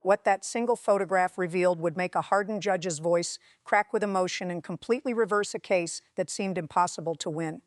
What that single photograph revealed would make a hardened judge's voice crack with emotion and completely reverse a case that seemed impossible to win.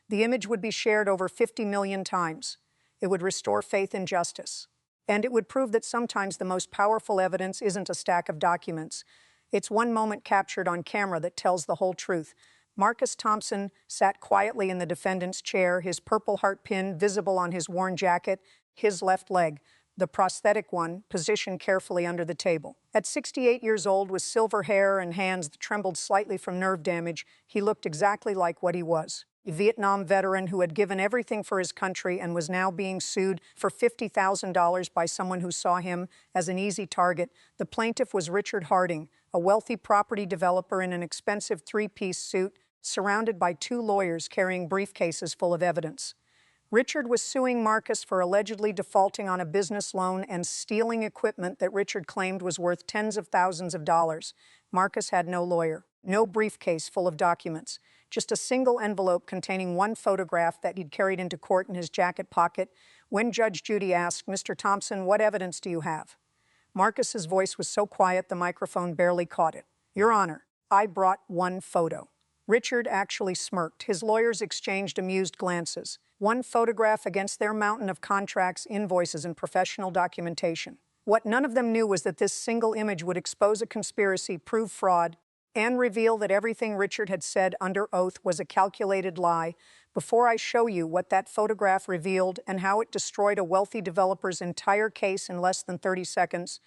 The image would be shared over 50 million times. It would restore faith in justice. And it would prove that sometimes the most powerful evidence isn't a stack of documents. It's one moment captured on camera that tells the whole truth. Marcus Thompson sat quietly in the defendant's chair, his Purple Heart pin visible on his worn jacket, his left leg, the prosthetic one, positioned carefully under the table. At 68 years old, with silver hair and hands that trembled slightly from nerve damage, he looked exactly like what he was. A Vietnam veteran who had given everything for his country and was now being sued for $50,000 by someone who saw him as an easy target. The plaintiff was Richard Harding, a wealthy property developer in an expensive three-piece suit, surrounded by two lawyers carrying briefcases full of evidence. Richard was suing Marcus for allegedly defaulting on a business loan and stealing equipment that Richard claimed was worth tens of thousands of dollars. Marcus had no lawyer, no briefcase full of documents, just a single envelope containing one photograph that he'd carried into court in his jacket pocket. When Judge Judy asked, "Mr. Thompson, what evidence do you have?" Marcus's voice was so quiet the microphone barely caught it. "Your Honor, I brought one photo." Richard actually smirked. His lawyers exchanged amused glances. One photograph against their mountain of contracts, invoices, and professional documentation. What none of them knew was that this single image would expose a conspiracy, prove fraud, and reveal that everything Richard had said under oath was a calculated lie. Before I show you what that photograph revealed and how it destroyed a wealthy developer's entire case in less than 30 seconds,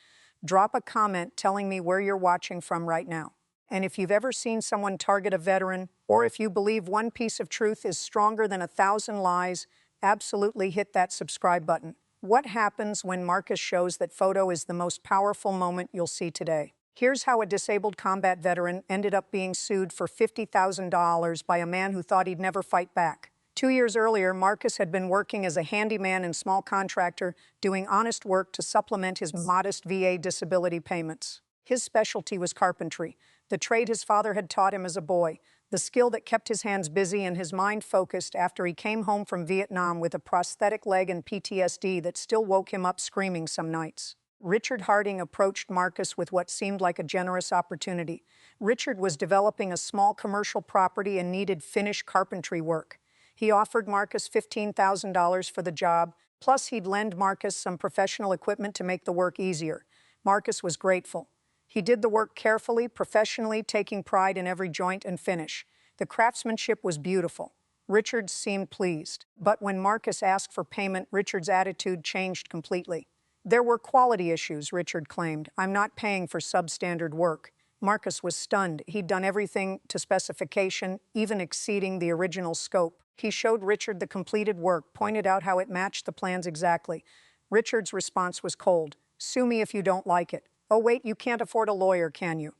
drop a comment telling me where you're watching from right now. And if you've ever seen someone target a veteran, or if you believe one piece of truth is stronger than 1,000 lies, absolutely hit that subscribe button. What happens when Marcus shows that photo is the most powerful moment you'll see today? Here's how a disabled combat veteran ended up being sued for $50,000 by a man who thought he'd never fight back. 2 years earlier, Marcus had been working as a handyman and small contractor, doing honest work to supplement his modest VA disability payments. His specialty was carpentry, the trade his father had taught him as a boy, the skill that kept his hands busy and his mind focused after he came home from Vietnam with a prosthetic leg and PTSD that still woke him up screaming some nights. Richard Harding approached Marcus with what seemed like a generous opportunity. Richard was developing a small commercial property and needed finished carpentry work. He offered Marcus $15,000 for the job, plus he'd lend Marcus some professional equipment to make the work easier. Marcus was grateful. He did the work carefully, professionally, taking pride in every joint and finish. The craftsmanship was beautiful. Richard seemed pleased. But when Marcus asked for payment, Richard's attitude changed completely. There were quality issues, Richard claimed. "I'm not paying for substandard work." Marcus was stunned. He'd done everything to specification, even exceeding the original scope. He showed Richard the completed work, pointed out how it matched the plans exactly. Richard's response was cold. "Sue me if you don't like it." "Oh wait, you can't afford a lawyer, can you?"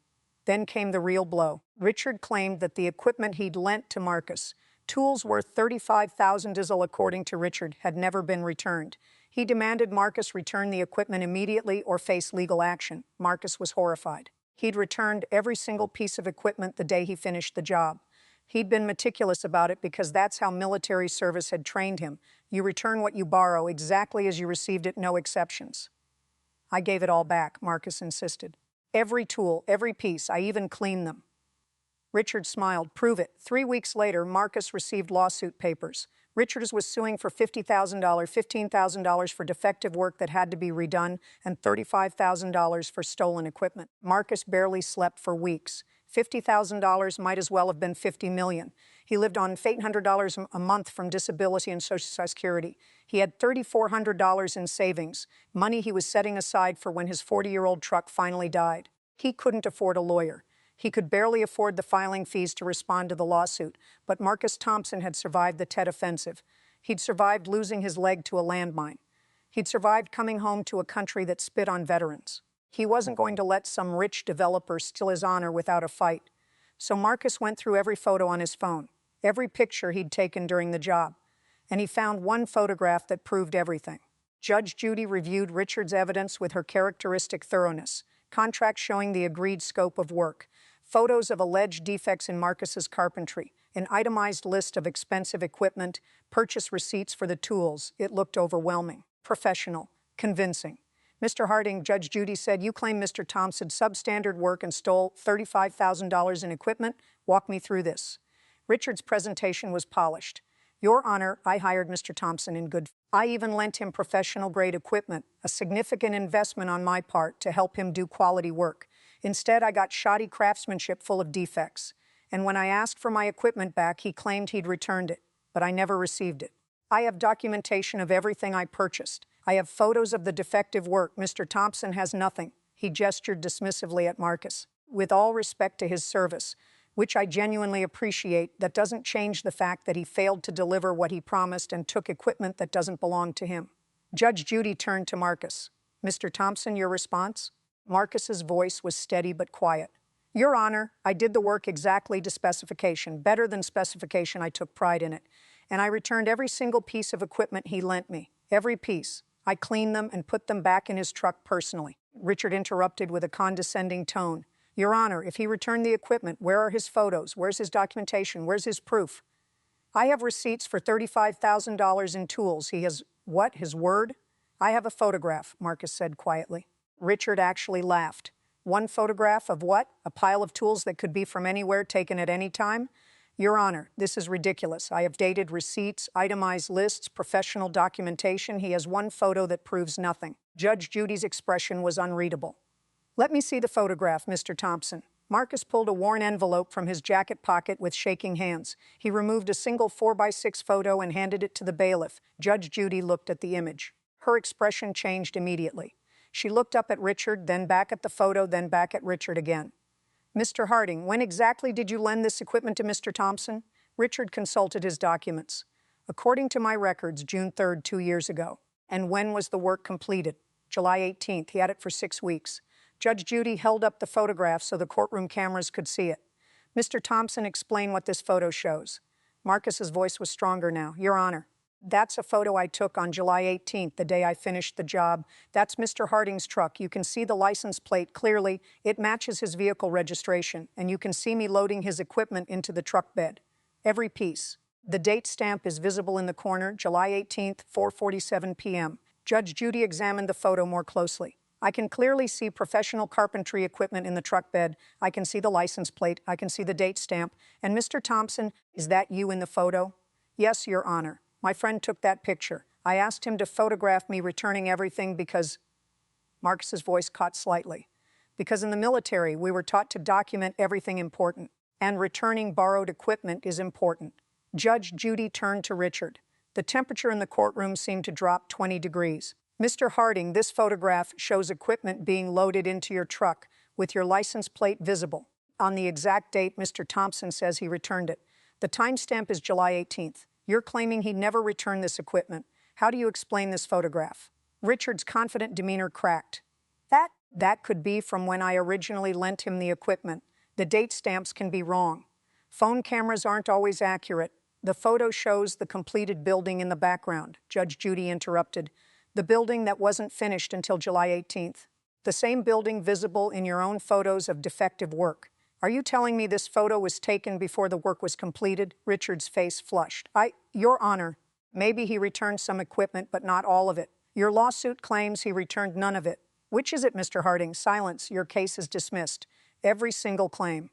Then came the real blow. Richard claimed that the equipment he'd lent to Marcus, tools worth 35,000 diesel according to Richard, had never been returned. He demanded Marcus return the equipment immediately or face legal action. Marcus was horrified. He'd returned every single piece of equipment the day he finished the job. He'd been meticulous about it because that's how military service had trained him. You return what you borrow exactly as you received it, no exceptions. "I gave it all back," Marcus insisted. "Every tool, every piece, I even cleaned them." Richard smiled. "Prove it." 3 weeks later, Marcus received lawsuit papers. Richard was suing for $50,000, $15,000 for defective work that had to be redone, and $35,000 for stolen equipment. Marcus barely slept for weeks. $50,000 might as well have been $50 million. He lived on $800 a month from disability and Social Security. He had $3,400 in savings, money he was setting aside for when his 40-year-old truck finally died. He couldn't afford a lawyer. He could barely afford the filing fees to respond to the lawsuit, but Marcus Thompson had survived the Tet Offensive. He'd survived losing his leg to a landmine. He'd survived coming home to a country that spit on veterans. He wasn't going to let some rich developer steal his honor without a fight. So Marcus went through every photo on his phone, every picture he'd taken during the job, and he found one photograph that proved everything. Judge Judy reviewed Richard's evidence with her characteristic thoroughness, contracts showing the agreed scope of work, photos of alleged defects in Marcus's carpentry, an itemized list of expensive equipment, purchase receipts for the tools. It looked overwhelming, professional, convincing. Mr. Harding, Judge Judy said, you claim Mr. Thompson substandard work and stole $35,000 in equipment. Walk me through this. Richard's presentation was polished. Your Honor, I hired Mr. Thompson in good faith. I even lent him professional-grade equipment, a significant investment on my part to help him do quality work. Instead, I got shoddy craftsmanship full of defects. And when I asked for my equipment back, he claimed he'd returned it, but I never received it. I have documentation of everything I purchased. I have photos of the defective work. Mr. Thompson has nothing. He gestured dismissively at Marcus. With all respect to his service, which I genuinely appreciate, that doesn't change the fact that he failed to deliver what he promised and took equipment that doesn't belong to him. Judge Judy turned to Marcus. Mr. Thompson, your response? Marcus's voice was steady but quiet. Your Honor, I did the work exactly to specification. Better than specification, I took pride in it. And I returned every single piece of equipment he lent me. Every piece. I cleaned them and put them back in his truck personally. Richard interrupted with a condescending tone. Your Honor, if he returned the equipment, where are his photos? Where's his documentation? Where's his proof? I have receipts for $35,000 in tools. He has, what, his word? I have a photograph, Marcus said quietly. Richard actually laughed. One photograph of what? A pile of tools that could be from anywhere, taken at any time? Your Honor, this is ridiculous. I have dated receipts, itemized lists, professional documentation. He has one photo that proves nothing. Judge Judy's expression was unreadable. Let me see the photograph, Mr. Thompson. Marcus pulled a worn envelope from his jacket pocket with shaking hands. He removed a single 4x6 photo and handed it to the bailiff. Judge Judy looked at the image. Her expression changed immediately. She looked up at Richard, then back at the photo, then back at Richard again. Mr. Harding, when exactly did you lend this equipment to Mr. Thompson? Richard consulted his documents. According to my records, June 3rd, 2 years ago. And when was the work completed? July 18th. He had it for 6 weeks. Judge Judy held up the photograph so the courtroom cameras could see it. Mr. Thompson, explain what this photo shows. Marcus's voice was stronger now. Your Honor, that's a photo I took on July 18th, the day I finished the job. That's Mr. Harding's truck. You can see the license plate clearly. It matches his vehicle registration, and you can see me loading his equipment into the truck bed. Every piece. The date stamp is visible in the corner, July 18th, 4:47 p.m. Judge Judy examined the photo more closely. I can clearly see professional carpentry equipment in the truck bed. I can see the license plate. I can see the date stamp. And Mr. Thompson, is that you in the photo? Yes, Your Honor. My friend took that picture. I asked him to photograph me returning everything because... Marcus's voice caught slightly. Because in the military, we were taught to document everything important. And returning borrowed equipment is important. Judge Judy turned to Richard. The temperature in the courtroom seemed to drop 20 degrees. Mr. Harding, this photograph shows equipment being loaded into your truck with your license plate visible. On the exact date, Mr. Thompson says he returned it. The timestamp is July 18th. You're claiming he never returned this equipment. How do you explain this photograph? Richard's confident demeanor cracked. That could be from when I originally lent him the equipment. The date stamps can be wrong. Phone cameras aren't always accurate. The photo shows the completed building in the background. Judge Judy interrupted. The building that wasn't finished until July 18th. The same building visible in your own photos of defective work. Are you telling me this photo was taken before the work was completed? Richard's face flushed. Your Honor, maybe he returned some equipment, but not all of it. Your lawsuit claims he returned none of it. Which is it, Mr. Harding? Silence. Your case is dismissed. Every single claim.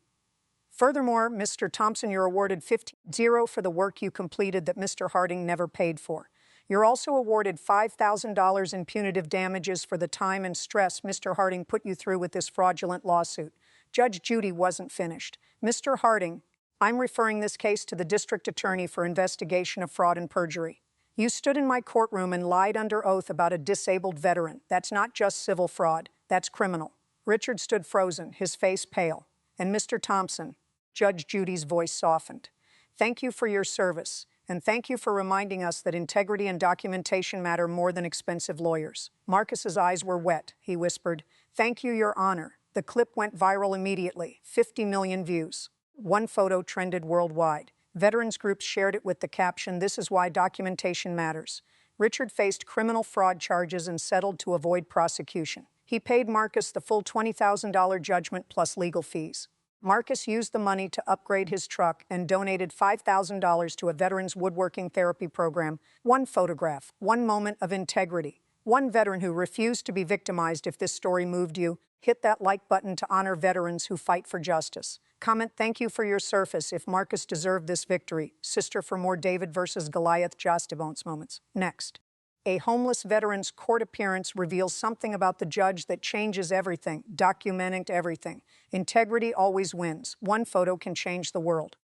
Furthermore, Mr. Thompson, you're awarded $50,000 for the work you completed that Mr. Harding never paid for. You're also awarded $5,000 in punitive damages for the time and stress Mr. Harding put you through with this fraudulent lawsuit. Judge Judy wasn't finished. Mr. Harding, I'm referring this case to the district attorney for investigation of fraud and perjury. You stood in my courtroom and lied under oath about a disabled veteran. That's not just civil fraud. That's criminal. Richard stood frozen, his face pale. And Mr. Thompson, Judge Judy's voice softened. Thank you for your service. And thank you for reminding us that integrity and documentation matter more than expensive lawyers. Marcus's eyes were wet. He whispered, Thank you, Your Honor. The clip went viral immediately. 50 million views. One photo trended worldwide. Veterans groups shared it with the caption, This is why documentation matters. Richard faced criminal fraud charges and settled to avoid prosecution. He paid Marcus the full $20,000 judgment plus legal fees. Marcus used the money to upgrade his truck and donated $5,000 to a veterans woodworking therapy program. One photograph, one moment of integrity. One veteran who refused to be victimized. If this story moved you, hit that like button to honor veterans who fight for justice. Comment thank you for your service if Marcus deserved this victory. Sister for more David versus Goliath Jostivons moments. Next. A homeless veteran's court appearance reveals something about the judge that changes everything, documenting everything. Integrity always wins. One photo can change the world.